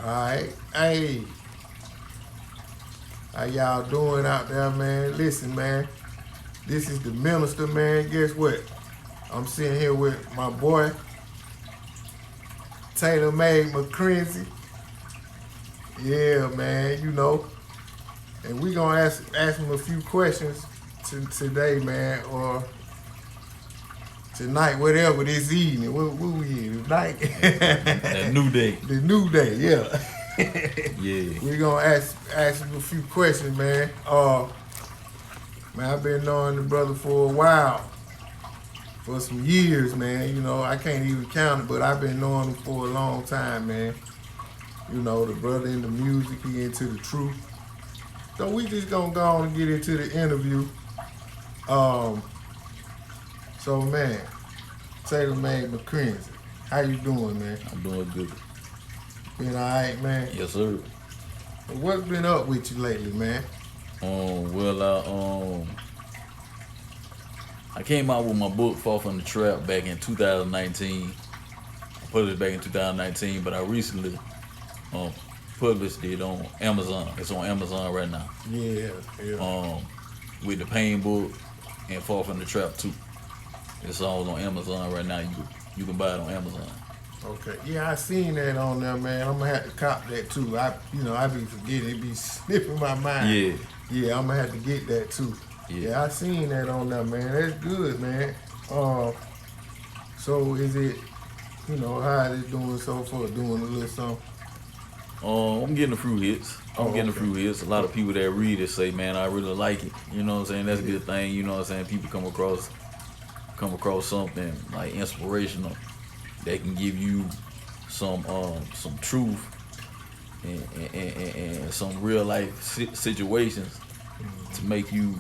Alright. Hey, how y'all doing out there, man? Listen, man. This is the minister, man. Guess what? I'm sitting here with my boy, Taylor Made Macrenzie. Yeah, man, you know. And we gonna ask him a few questions today, man, or tonight, whatever, this evening. What we in tonight? That new day. The new day, yeah. Yeah. We gonna ask him a few questions, man. Man, I've been knowing the brother for a while, for some years, man. You know, I can't even count it, but I've been knowing him for a long time, man. You know, the brother in the music, he into the truth. So we just gonna go on and get into the interview. So man, Taylor Made Macrenzie, how you doing, man? I'm doing good. Been all right, man? Yes, sir. What's been up with you lately, man? Well, I came out with my book, Fall from the Trap, back in 2019. I published back in 2019, but I recently published it on Amazon. It's on Amazon right now. Yeah. With the Pain book and Fall from the Trap too. It's all on Amazon right now. You can buy it on Amazon. Okay. Yeah, I seen that on there, man. I'm gonna have to cop that too. I be forgetting. It be slipping my mind. Yeah. Yeah, I'm gonna have to get that too. Yeah, I seen that on there, man. That's good, man. So is it, how is it doing so far? Doing a little something? I'm getting a few hits. I'm getting a okay. few hits. A lot of people that read it say, man, I really like it. You know what I'm saying? That's a good thing. You know what I'm saying? People come across something like inspirational that can give you some truth and some real life situations to make you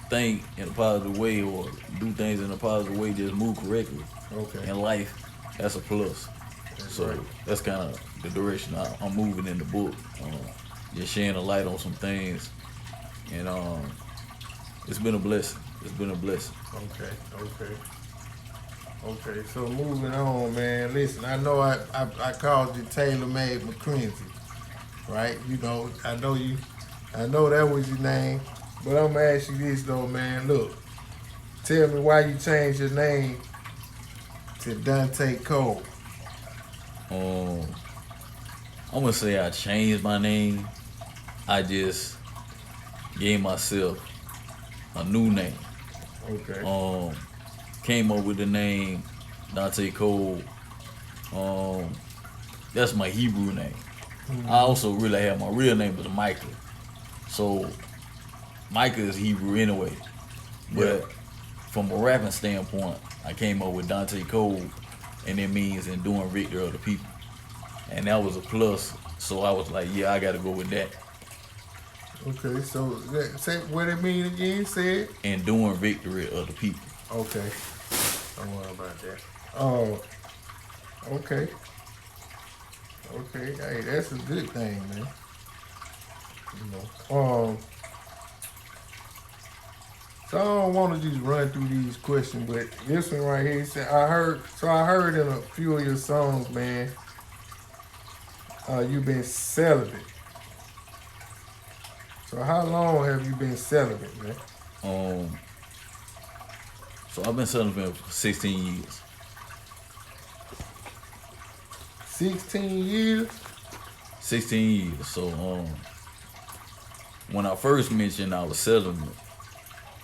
think in a positive way or do things in a positive way, just move correctly in life. That's a plus. That's kind of the direction I'm moving in the book. Just shedding a light on some things, and it's been a blessing. It's been a blessing. Okay. So moving on, man. Listen, I know I called you Taylor Made Macrenzie, right? I know that was your name, but I'm gonna ask you this though, man. Look, tell me why you changed your name to Donte Kole. I'm gonna say I changed my name. I just gave myself a new name. Okay. Came up with the name Donte Kole. That's my Hebrew name. I also really have my real name was Micah. So Micah is Hebrew anyway. But from a rapping standpoint, I came up with Donte Kole, and it means enduring victory of the people. And that was a plus. So I was like, yeah, I gotta go with that. Okay, so say what it mean again, say it. Enduring victory of the people. Okay. Don't worry about that. Oh, okay. Hey, that's a good thing, man. So I don't want to just run through these questions, but this one right here said I heard in a few of your songs, man, you've been celibate. So how long have you been celibate, man? So I've been celibate for 16 years. 16 years? 16 years. So when I first mentioned I was celibate,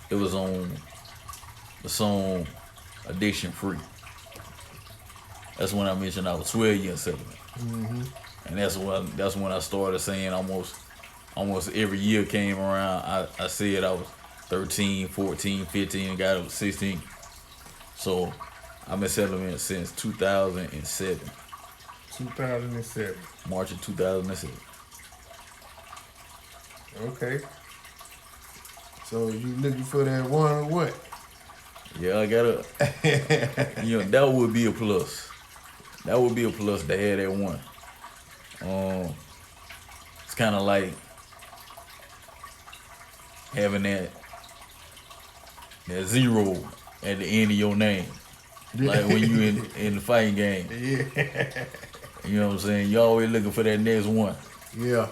it was on the song Addiction Free. That's when I mentioned I was 12 years celibate. And that's when I started saying almost every year came around, I said I was 13, 14, 15, and got up to 16. So I've been celibate since 2007. 2007. March of 2007. Okay. So you looking for that one or what? Yeah, I gotta. That would be a plus. That would be a plus to have that one. It's kind of like having that zero at the end of your name, like when you in the fighting game. Yeah. You know what I'm saying? You always looking for that next one. Yeah.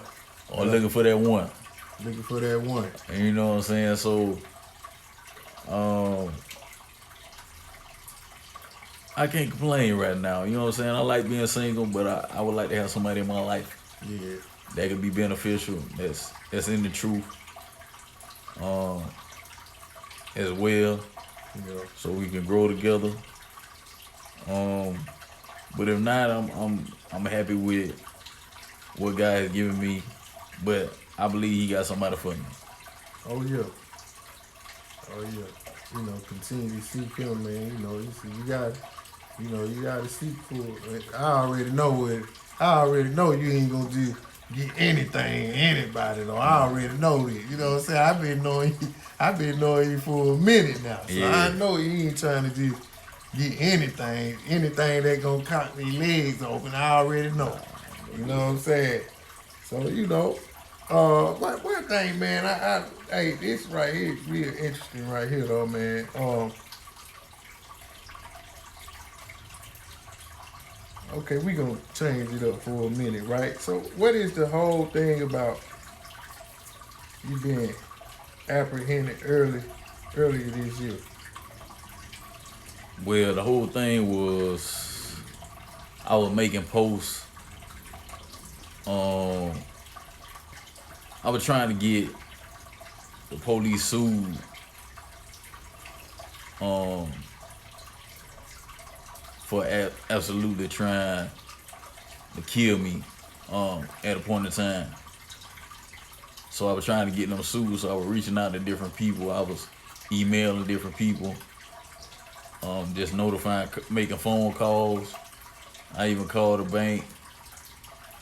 Or looking for that one. Looking for that one. And you know what I'm saying? So, I can't complain right now. You know what I'm saying? I like being single, but I would like to have somebody in my life. Yeah. That could be beneficial. That's in the truth. As well. Yeah. So we can grow together. But if not, I'm happy with what God has given me. But I believe He got somebody for me. Oh yeah. Oh yeah. You know, continue to seek Him, man. You know, you gotta seek for it. I already know it. I already know you ain't gonna just get anything, anybody though. I already know that. You know what I'm saying? I've been knowing you for a minute now. So Yeah. I know you ain't trying to just get anything that gonna cock these legs open. I already know. You know what I'm saying? So, you know, one thing, man, hey, this right here is real interesting right here, though, man. Okay, we gonna change it up for a minute, right? So, what is the whole thing about you being apprehended earlier this year? Well, the whole thing was I was making posts. I was trying to get the police sued for absolutely trying to kill me at a point in time. So I was trying to get them sued. So I was reaching out to different people. I was emailing different people, just notifying, making phone calls. I even called the bank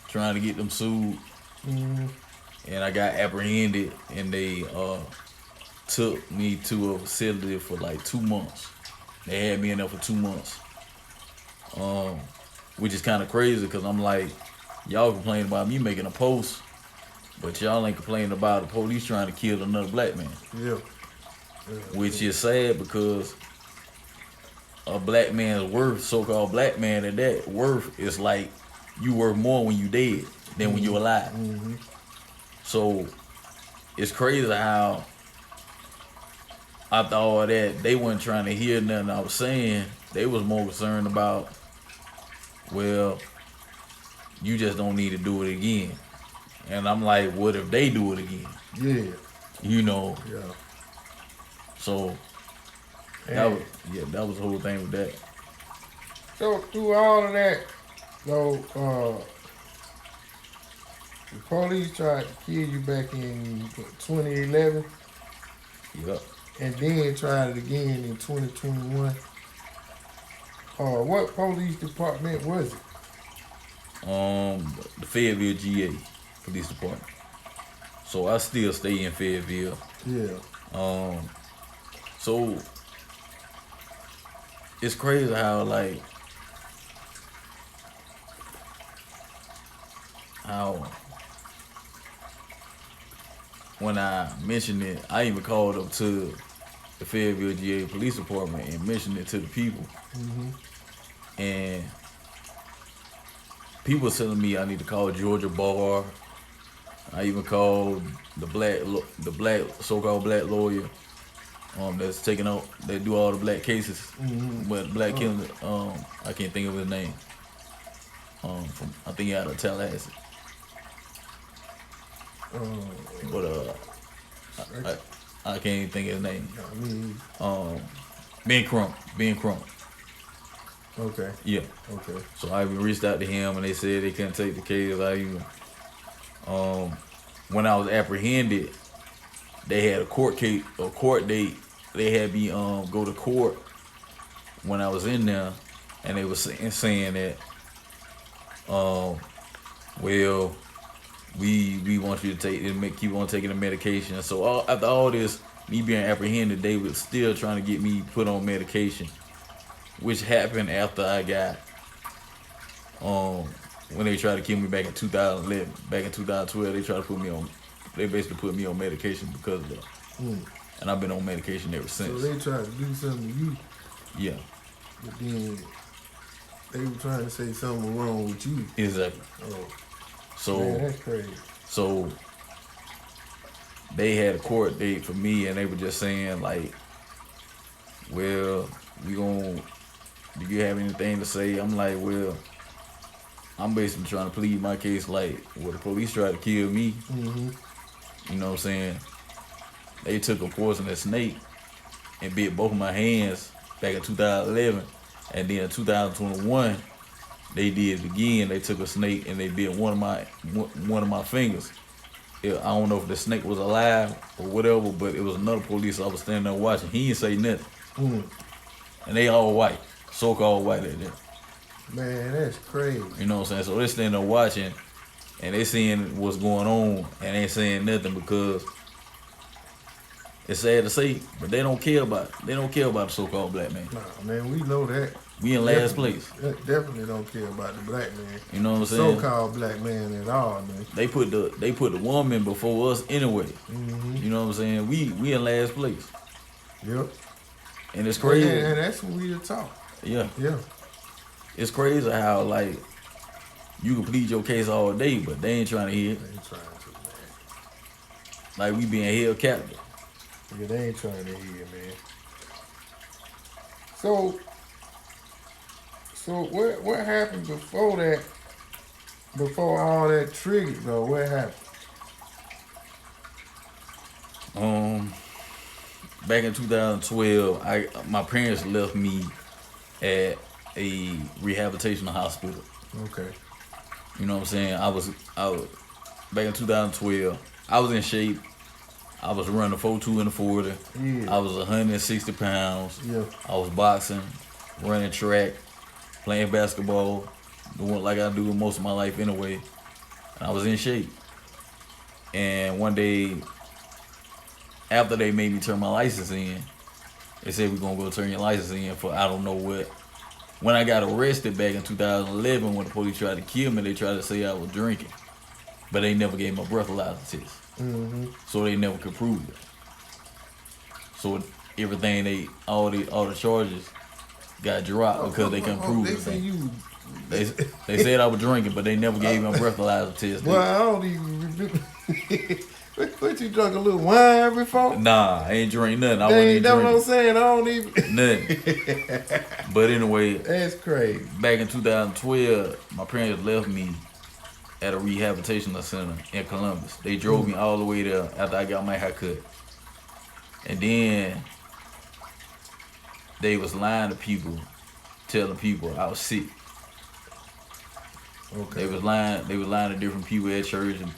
trying to get them sued. Mm-hmm. And I got apprehended, and they took me to a facility for like 2 months. They had me in there for 2 months, which is kind of crazy because I'm like, y'all complain about me making a post, but y'all ain't complaining about the police trying to kill another black man. Yeah. Which is sad because a black man's worth, so-called black man, and that worth is like you worth more when you dead than when you alive. Mm-hmm. So it's crazy how after all that, they weren't trying to hear nothing I was saying. They was more concerned about, well, you just don't need to do it again. And I'm like, what if they do it again? Yeah. You know. Yeah. So that was the whole thing with that. So through all of that, though, the police tried to kill you back in 2011. Yep. And then tried it again in 2021. What police department was it? The Fayetteville GA Police Department. So I still stay in Fayetteville. Yeah. So it's crazy how when I mentioned it, I even called up to the Fayetteville GA Police Department and mentioned it to the people. Mm-hmm. And people telling me I need to call Georgia Bar. I even called the so-called black lawyer that's taking out, they do all the black cases. Mm-hmm. But black killer, I can't think of his name. I think he out of Tallahassee. But I can't even think of his name. Ben Crump. Okay. Yeah. Okay. So I even reached out to him, and they said they couldn't take the case. I even when I was apprehended, they had a court date. They had me go to court when I was in there, and they were saying that well, we want you to keep on taking the medication. So after all this, me being apprehended, they was still trying to get me put on medication, which happened after I got when they tried to kill me back in 2011. Back in 2012, they basically put me on medication because of that. And I've been on medication ever since. So they tried to do something to you. Yeah. But then They were trying to say something was wrong with you. Exactly. Oh, So man, that's crazy. so they had a court date for me, and they were just saying like, well, do you have anything to say? I'm like, well, I'm basically trying to plead my case like, well, the police tried to kill me. Mm-hmm. You know what I'm saying? They took a poisonous snake and bit both of my hands back in 2011. And then in 2021, they did it again. They took a snake and they bit one of my fingers. I don't know if the snake was alive or whatever, but it was another police officer standing there watching. He didn't say nothing. Mm. And they all white, so-called white at them. Man, that's crazy. You know what I'm saying? So they standing there watching, and they seeing what's going on, and ain't saying nothing because it's sad to say, but they don't care about it. They don't care about the so-called black man. Nah, man, we know that. We in last place. Definitely don't care about the black man. You know what I'm saying? So-called black man at all, man. They put the woman before us anyway. Mm-hmm. You know what I'm saying? We in last place. Yep. And it's crazy. And that's what we talk. Yeah. Yeah. It's crazy how like you can plead your case all day, but they ain't trying to hear it. They ain't trying to, man. Like we being held captive. Yeah, they ain't trying to hear, man. So what happened before that? Before all that triggered, though, what happened? Back in 2012, my parents left me at a rehabilitation hospital. Okay. You know what I'm saying? I was back in 2012. I was in shape. I was running 4.2 in the 40. Yeah. I was 160 pounds. Yeah. I was boxing, running track, playing basketball, doing like I do most of my life anyway. And I was in shape. And one day, after they made me turn my license in, they said we're gonna go turn your license in for I don't know what. When I got arrested back in 2011, when the police tried to kill me, they tried to say I was drinking, but they never gave my breathalyzer test, Mm-hmm. so they never could prove it. So everything all the charges got dropped because they couldn't prove They it. say you. They said I was drinking, but they never gave me a breathalyzer test. Well, I don't even. What you drunk a little wine before? Nah, I ain't drink nothing. I They wasn't ain't even that what I'm drinking saying. I don't even. nothing. But anyway, That's crazy. back in 2012, my parents left me at a rehabilitation center in Columbus. They drove me all the way there after I got my haircut. And then they was lying to people, telling people I was sick. Okay. They was lying to different people at church, and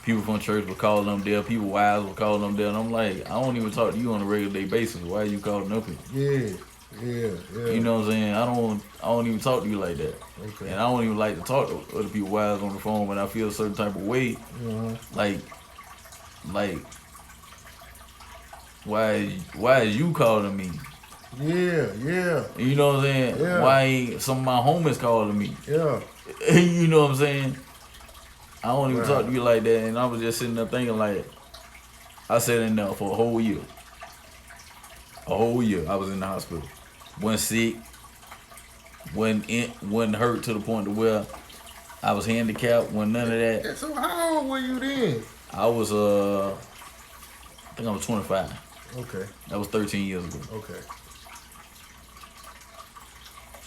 people from church would call them there, people wives would call them there, and I'm like, I don't even talk to you on a regular day basis. Why are you calling up here? Yeah. You know what I'm saying? I don't even talk to you like that. Okay. And I don't even like to talk to other people wives on the phone when I feel a certain type of way. Uh-huh. Like why is you calling me? Yeah. You know what I'm saying? Yeah. Why ain't some of my homies calling me? Yeah. You know what I'm saying? I don't even Right. talk to you like that, and I was just sitting there thinking like, I sat in there for a whole year. A whole year I was in the hospital. Wasn't sick, wasn't hurt to the point to where I was handicapped, wasn't none of that. Yeah, so how old were you then? I was I think I was 25. Okay. That was 13 years ago. Okay.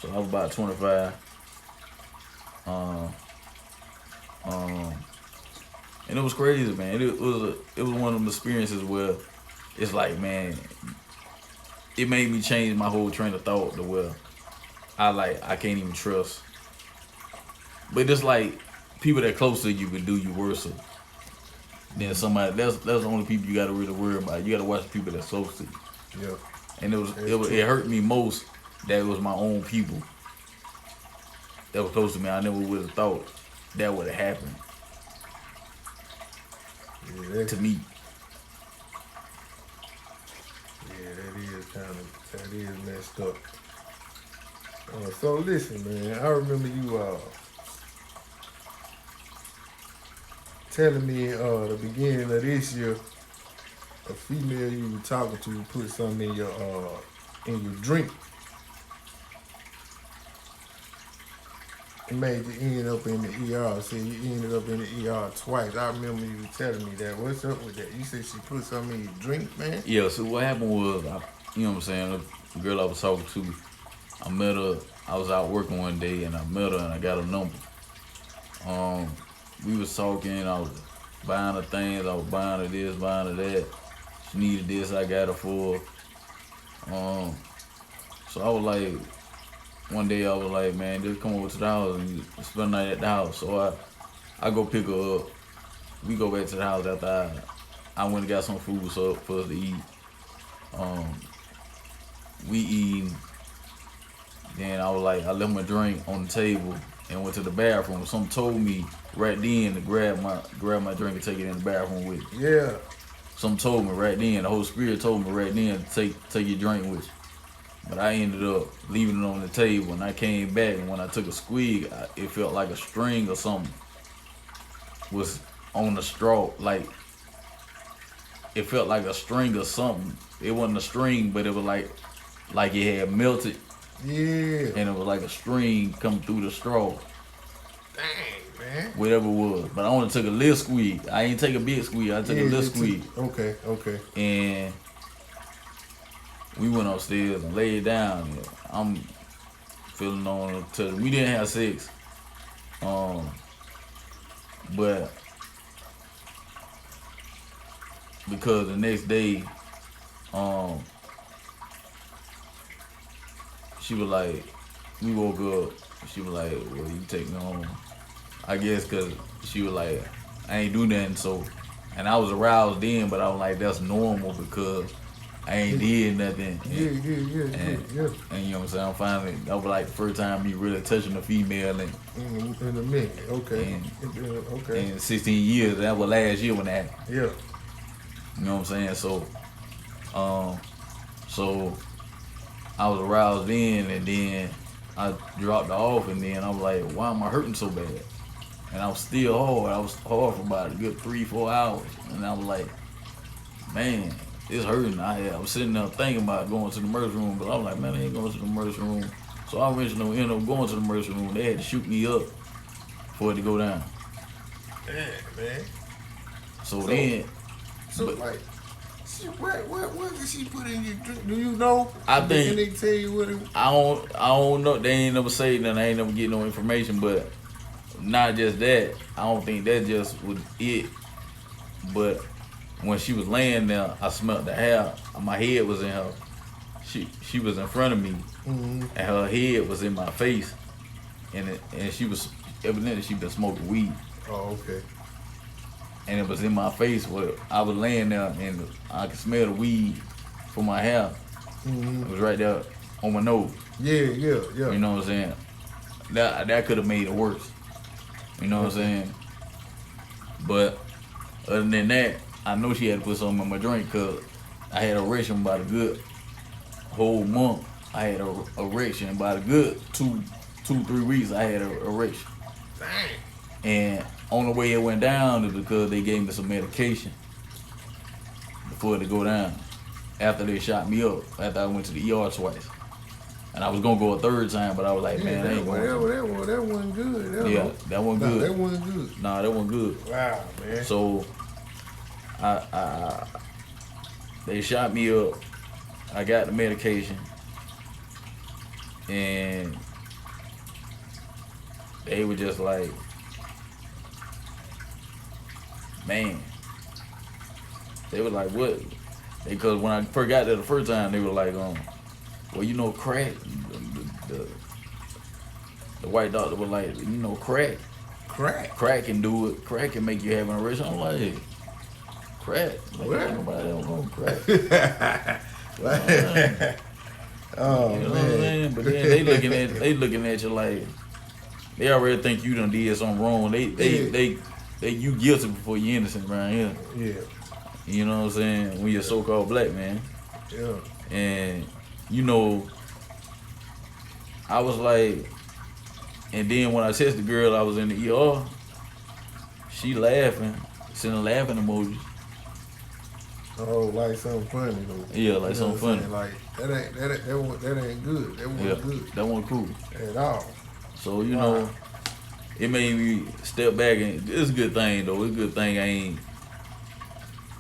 So I was about 25. And it was crazy, man. It was one of them experiences where it's like, man, it made me change my whole train of thought to where I can't even trust. But it's like people that close to you can do you worse than somebody. That's the only people you got to really worry about. You got to watch the people that's close to you. Yeah. And it hurt me most that it was my own people that were close to me. I never would have thought that would have happened Yeah. to me. Yeah, that is messed up. So listen, man, I remember you telling me the beginning of this year, a female you were talking to put something in your drink. made you end up in the ER. See, you ended up in the ER twice. I remember you telling me that. What's up with that? You said she put something in your drink, man? Yeah, so what happened was, you know what I'm saying, the girl I was talking to, I met her, I was out working one day and I met her and I got her number. We was talking, I was buying her things, I was buying her this, buying her that. She needed this, I got her for her. So I was like, one day I was like, man, just come over to the house and spend the night at the house. So I go pick her up. We go back to the house after I went and got some food for us to eat. We eating. Then I was like, I left my drink on the table and went to the bathroom. Something told me right then to grab my drink and take it in the bathroom with me. Yeah. Something told me right then. The Holy Spirit told me right then to take your drink with you. But I ended up leaving it on the table, and I came back, and when I took a squeak, it felt like a string or something was on the straw. Like, it felt like a string or something. It wasn't a string, but it was like it had melted. Yeah. And it was like a string coming through the straw. Dang, man. Whatever it was. But I only took a little squeak. I ain't take a big squeak. I took a little squeak. Okay. And we went upstairs and laid down. And I'm feeling on her till we didn't have sex. But because the next day, she was like, we woke up. She was like, well, you take me home. I guess because she was like, I ain't do nothing. So, and I was aroused then, but I was like, that's normal because I ain't did nothing. Yeah. And you know what I'm saying? Finally, that was like the first time me really touching a female in a minute. Okay. in 16 years. That was last year when that happened. Yeah. You know what I'm saying? So I was aroused then, and then I dropped her off, and then I was like, why am I hurting so bad? And I was still hard. I was hard for about a good 3-4 hours. And I was like, man, it's hurting. I was sitting there thinking about going to the emergency room, but I was like, man, I ain't going to the emergency room. So I originally ended up going to the emergency room. They had to shoot me up for it to go down. Damn, man. So what did she put in your drink? Do you know? I think. Can they tell you what it? I don't know. They ain't never say nothing. I ain't never get no information. But not just that. I don't think that just was it. But when she was laying there, I smelled the hair. My head was in her. She was in front of me, and her head was in my face, and she was evidently she been smoking weed. Oh, okay. And it was in my face where I was laying there, and I could smell the weed from my hair. It was right there on my nose. Yeah. You know what I'm saying? That could have made it worse. You know what I'm saying? But other than that, I know she had to put something in my drink because I had erection about a good whole month. I had a erection about a good 2-3 weeks. I had a erection. Dang. And on the way it went down is because they gave me some medication before it to go down. After they shot me up, after I went to the ER twice. And I was gonna go a third time, but I was like, man, I ain't going to. That wasn't good. That wasn't good. That wasn't good. Nah, that wasn't good. Wow, man. So they shot me up. I got the medication, and they were just like, man. They were like, what? Because when I first got there the first time, they were like, well, you know, crack. The white doctor was like, you know, crack. Crack can do it. Crack can make you have an erection. I'm like, crack. Like, ain't nobody else on crack. Oh, you know man. what I'm saying? But then they looking at you like they already think you done did something wrong. They you guilty before you innocent around here. Yeah. You know what I'm saying? When you're so-called black man. Yeah. And you know, I was like, and then when I texted the girl, I was in the ER. She laughing, sending laughing emojis. Oh, like something funny though. Yeah, like something funny. Like that ain't good. That wasn't good That wasn't cool. at all. So you know, it made me step back, and it's a good thing though. It's a good thing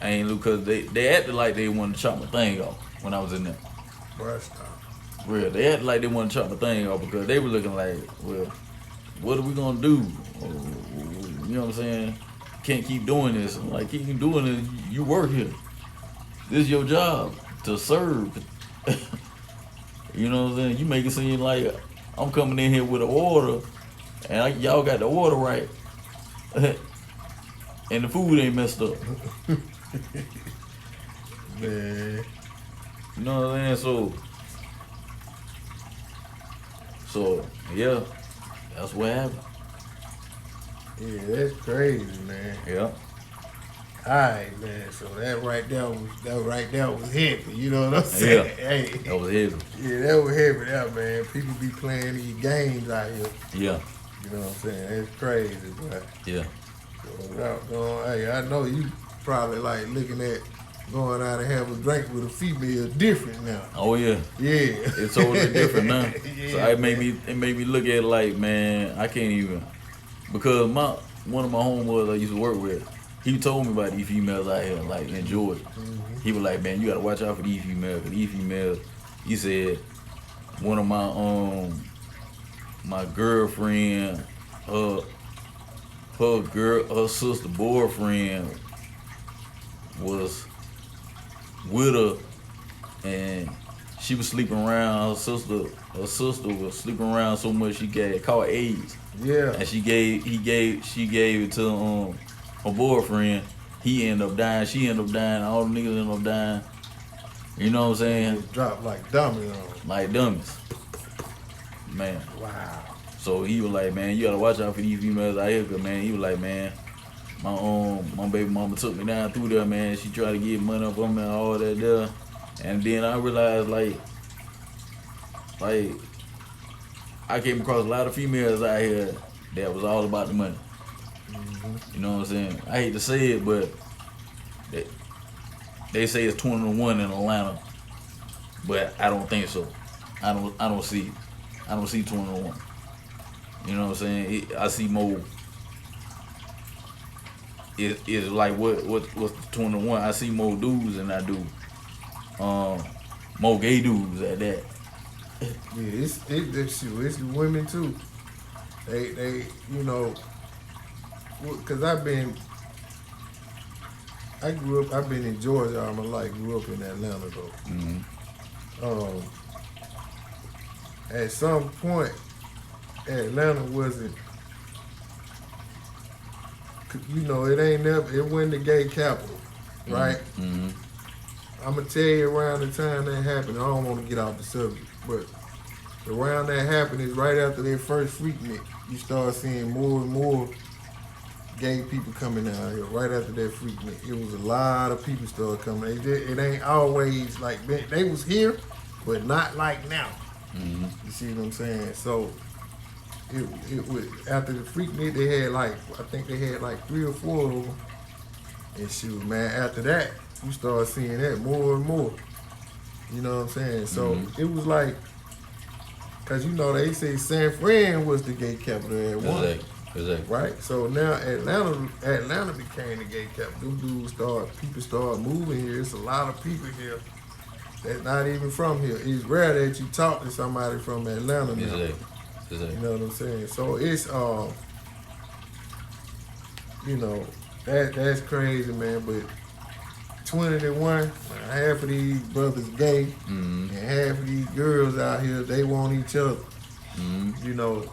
I ain't look, cause they acted like they wanted to chop my thing off when I was in there. Real, they acted like they wanted to chop my thing off because they were looking like, well, what are we gonna do? You know what I'm saying? Can't keep doing this. I'm like, keep doing it. You work here. This is your job to serve. You know what I'm saying? You make it seem like I'm coming in here with an order, and y'all got the order right, and the food ain't messed up. Man. You know what I'm saying? So yeah, that's what happened. Yeah, that's crazy, man. Yeah. Alright, man. So that right there was heavy. You know what I'm saying? Yeah. Hey, That was heavy. yeah, that was heavy, there, man. People be playing these games out here. Yeah. You know what I'm saying? That's crazy, but Yeah. hey, I know you probably like looking at going out and have a drink with a female different now. Oh yeah. Yeah. It's totally different now. Yeah, So it made me look at it like, man, I can't even, because one of my homeboys I used to work with, he told me about these females out here, like in Georgia. Mm-hmm. He was like, man, you gotta watch out for these females. Cause these females, he said, one of my girlfriend, her sister boyfriend was with her, and she was sleeping around. Her sister was sleeping around so much she caught AIDS. Yeah. And she gave it to her boyfriend. He ended up dying. She ended up dying. All the niggas ended up dying. You know what I'm saying? It dropped like dummies on them. Like dummies. Man. Wow. So he was like, man, you gotta watch out for these females out here, cause man, he was like, man, my baby mama took me down through there, man. She tried to get money up on me and all that there. And then I realized like I came across a lot of females out here that was all about the money. Mm-hmm. You know what I'm saying? I hate to say it, but they say it's 20-1 in Atlanta, but I don't think so. I don't see it. I don't see 20-1. You know what I'm saying? I see more. It's like what's the 20-1? I see more dudes than I do more gay dudes at that. Yeah, it's the women too. They you know, cause I've been in Georgia all my life, grew up in Atlanta though. Mm-hmm. At some point, Atlanta wasn't, you know, it wasn't the gay capital, right? Mm-hmm. I'm gonna tell you around the time that happened, I don't want to get off the subject, but around that happened is right after their first freak night, you start seeing more and more gay people coming out here. Right after that freak night, it was a lot of people started coming. It ain't always like they was here, but not like now. Mm-hmm. You see what I'm saying? So it was after the freak night, they had like, I think they had like 3 or 4 of them, and shoot, man, after that you start seeing that more and more. You know what I'm saying? So it was like, cause you know they say San Fran was the gay capital at one. Exactly. Right? So now Atlanta became the gay capital. People start moving here. It's a lot of people here that's not even from here. It's rare that you talk to somebody from Atlanta now. Exactly. You know what I'm saying? So it's you know, that's crazy, man, but 20-1, half of these brothers gay, and half of these girls out here, they want each other. You know,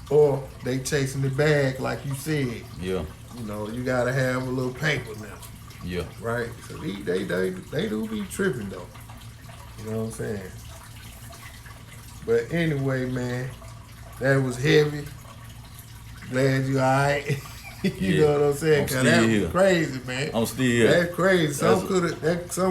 or they chasing the bag, like you said. Yeah. You know, you gotta have a little paper now. Yeah. Right? So they do be tripping though. You know what I'm saying? But anyway, man, that was heavy. Glad you alright. You know what I'm saying? Cause that was crazy, man. I'm still here. That's crazy. Something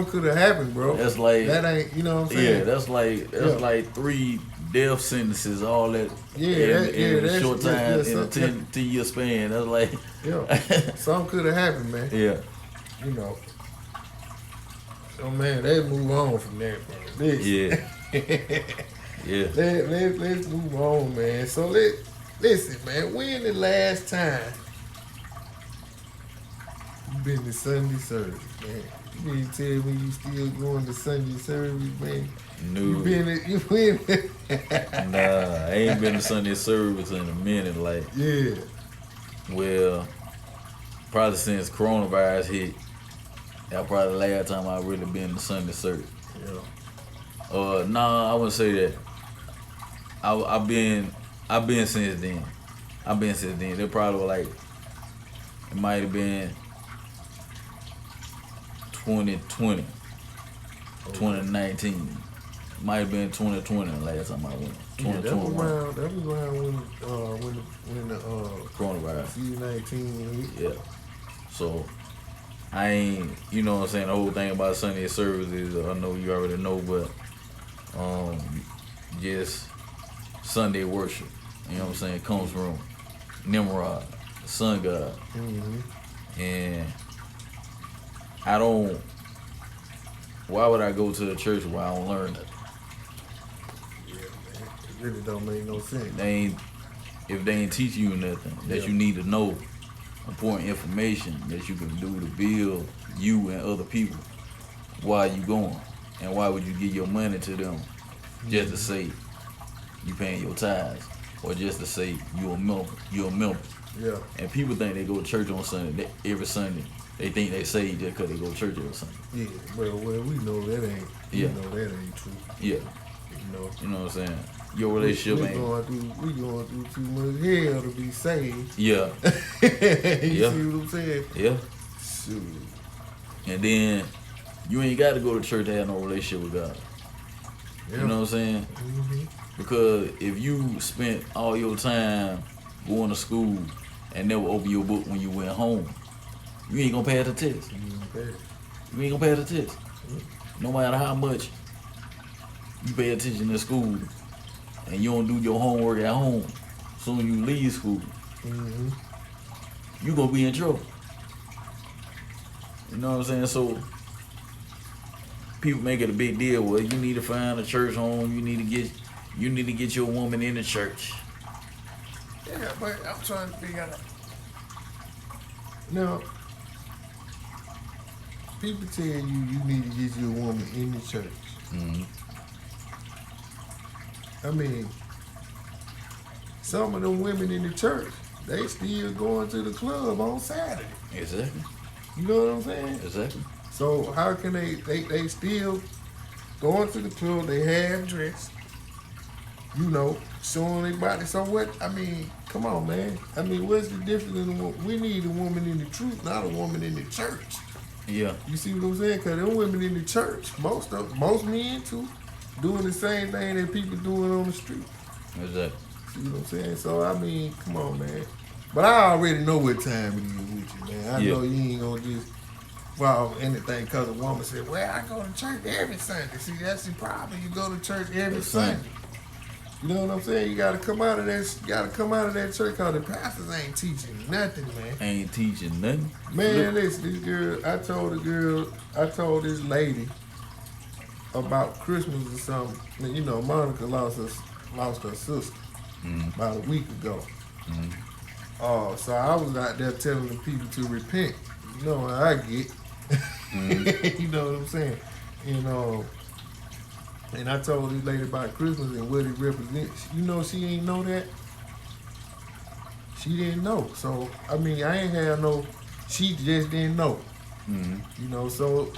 could have happened, bro. That's like that ain't. You know what I'm saying? Yeah, that's like 3 death sentences, all that. In a short time, in a 10-year span. That's like. Something could have happened, man. Yeah. You know. So man, let's move on from that, bro. Yeah. Yeah. Let's move on, man. So Listen, man, when the last time you been to Sunday service, man? You mean to tell me you still going to Sunday service, man? No. You been Nah, I ain't been to Sunday service in a minute. Like, yeah. well, probably since coronavirus hit, that probably the last time I really been to Sunday service. Yeah. Nah, I wouldn't say that. I've been since then. They probably were like, it might have been 2020, 2019. Might have been 2020 the last time I went. Yeah, that was 2021. around when the Coronavirus. C-19 hit. Yeah. So I ain't, you know what I'm saying, the whole thing about Sunday service is, I know you already know, but just Sunday worship, you know what I'm saying, comes from Nimrod, the sun god. Mm-hmm. And why would I go to the church where I don't learn nothing? Yeah, man. It really don't make no sense. If they ain't teach you nothing that you need to know, important information that you can do to build you and other people, why are you going? And why would you give your money to them just to say you paying your tithes, or just to say you're a member? Yeah. And people think they go to church on Sunday, every Sunday. They think they saved just because they go to church every Sunday. Yeah, well, we know that ain't. Yeah. We know that ain't true. Yeah. You know what I'm saying? Your relationship ain't. We going through too much hell to be saved. Yeah. You see what I'm saying? Yeah. Shoot. And then you ain't got to go to church to have no relationship with God. Yeah. You know what I'm saying? Mm-hmm. Because if you spent all your time going to school and never open your book when you went home, you ain't gonna pass the test. You ain't gonna pass the test. No matter how much you pay attention in school and you don't do your homework at home, soon you leave school, you gonna be in trouble. You know what I'm saying? So people make it a big deal. Well, you need to find a church home. You need to get your woman in the church. Yeah, but I'm trying to figure out. Now, people tell you need to get your woman in the church. Mm-hmm. I mean, some of them women in the church, they still going to the club on Saturday. Exactly. You know what I'm saying? Exactly. So how can they still going to the club, they half dressed, showing their body. So what, I mean, come on, man. I mean, what's the difference in we need a woman in the truth, not a woman in the church. Yeah. You see what I'm saying? Because them women in the church, most men too, doing the same thing that people doing on the street. Exactly. See what I'm saying? So, I mean, come on, man. But I already know what time it is with you, man. I know you ain't going to just follow anything because a woman said, well, I go to church every Sunday. See, that's the problem. You go to church every Sunday. You know what I'm saying? You got to come out of that church because the pastors ain't teaching nothing, man. Ain't teaching nothing. Man, listen, this girl, I told this lady about Christmas or something. You know, Monica lost her sister about a week ago. Mm-hmm. So I was out there telling the people to repent. You know what I get. You know what I'm saying? And I told this lady about Christmas and what it represents. You know, she ain't know that. She didn't know. So, I mean, I ain't had no, she just didn't know. Mm-hmm. You know, so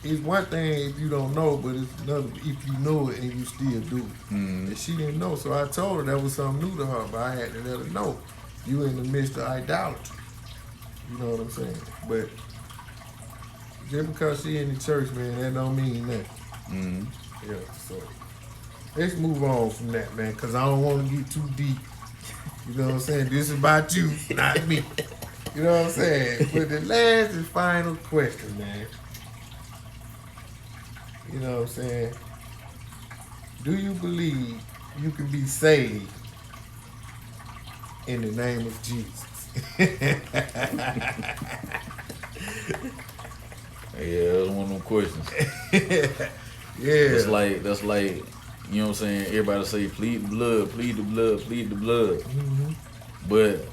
it's one thing if you don't know, but it's another if you know it and you still do it. Mm-hmm. And she didn't know. So I told her that was something new to her, but I had to let her know. You in the midst of idolatry. You know what I'm saying? But just because she in the church, man, that don't mean nothing. Mm-hmm. Yeah, so let's move on from that, man, because I don't want to get too deep. You know what I'm saying? This is about you, not me. You know what I'm saying? But the last and final question, man. You know what I'm saying? Do you believe you can be saved in the name of Jesus? Yeah, that's one of them questions. Yeah. That's like You know what I'm saying? Everybody say plead the blood, plead the blood, plead the blood. Mm-hmm. But